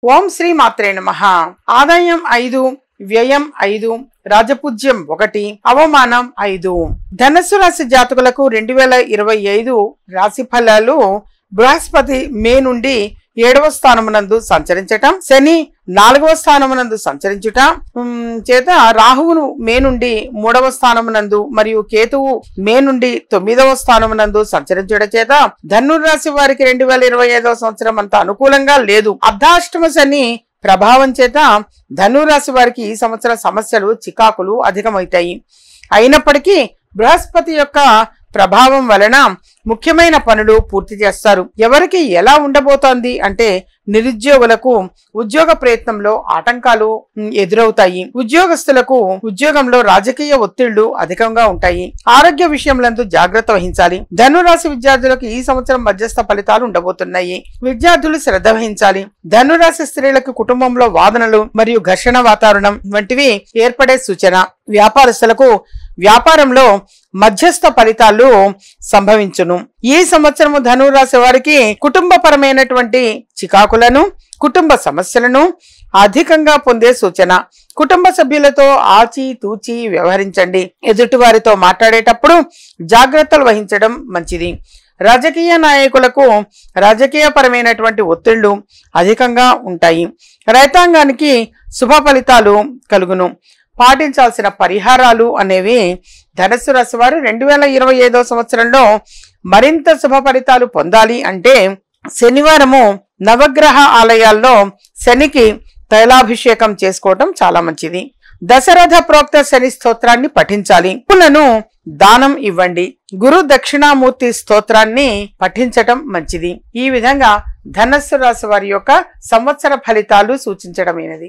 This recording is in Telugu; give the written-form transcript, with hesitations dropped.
ఓం శ్రీ మాత్రే నమః. ఆదాయం 5, వ్యయం 5, రాజపూజ్యం 1, అవమానం 5. ధనస్సు రాశి జాతకులకు 2025 రాశి ఫలాలు. బృహస్పతి మే నుండి 7వ స్థానమునందు సంచరించటం, శని 4వ స్థానమునందు సంచరించుట చేత రాహువును మే నుండి 3వ స్థానమునందు మరియు కేతువు మే నుండి 9వ స్థానమునందు సంచరించుట చేత ధనుర్రాశి వారికి 2025వ సంవత్సరం అంత అనుకూలంగా లేదు. అర్ధాష్టమ శని ప్రభావం చేత ధనురాశి వారికి ఈ సంవత్సర సమస్యలు, చికాకులు అధికమవుతాయి. అయినప్పటికీ బృహస్పతి యొక్క ప్రభావం వలన ముఖ్యమైన పనులు పూర్తి చేస్తారు. ఎవరికి ఎలా ఉండబోతోంది అంటే నిరుద్యోగులకు ఉద్యోగ ప్రయత్నంలో ఆటంకాలు ఎదురవుతాయి. ఉద్యోగస్తులకు ఉద్యోగంలో రాజకీయ ఒత్తిళ్లు అధికంగా ఉంటాయి. ఆరోగ్య విషయంలో జాగ్రత్త వహించాలి. ధనురాశి విద్యార్థులకు ఈ సంవత్సరం మధ్యస్థ ఫలితాలు ఉండబోతున్నాయి. విద్యార్థులు శ్రద్ధ వహించాలి. ధనురాశి స్త్రీలకు కుటుంబంలో వాదనలు మరియు ఘర్షణ వాతావరణం వంటివి ఏర్పడే సూచన. వ్యాపారస్తులకు వ్యాపారంలో మధ్యస్థ ఫలితాలు సంభవించును. ఈ సంవత్సరము ధనురాశి వారికి కుటుంబపరమైనటువంటి చికాకులను, కుటుంబ సమస్యలను అధికంగా పొందే సూచన. కుటుంబ సభ్యులతో ఆచి తూచి వ్యవహరించండి. ఎదుటి వారితో మాట్లాడేటప్పుడు జాగ్రత్తలు వహించడం మంచిది. రాజకీయ నాయకులకు రాజకీయపరమైనటువంటి ఒత్తిళ్లు అధికంగా ఉంటాయి. రైతాంగానికి శుభ ఫలితాలు కలుగును. పాటించాల్సిన పరిహారాలు అనేవి ధనుస్సు రాశి వారు 2025వ సంవత్సరంలో మరింత శుభ ఫలితాలు పొందాలి అంటే శనివారము నవగ్రహ ఆలయాల్లో శనికి తైలాభిషేకం చేసుకోవటం చాలా మంచిది. దశరథ ప్రోక్త శని స్తోత్రాన్ని పఠించాలి. పూలను దానం ఇవ్వండి. గురు దక్షిణామూర్తి స్తోత్రాన్ని పఠించటం మంచిది. ఈ విధంగా ధనుస్సు రాశి వారి యొక్క సంవత్సర ఫలితాలు సూచించడమైనది.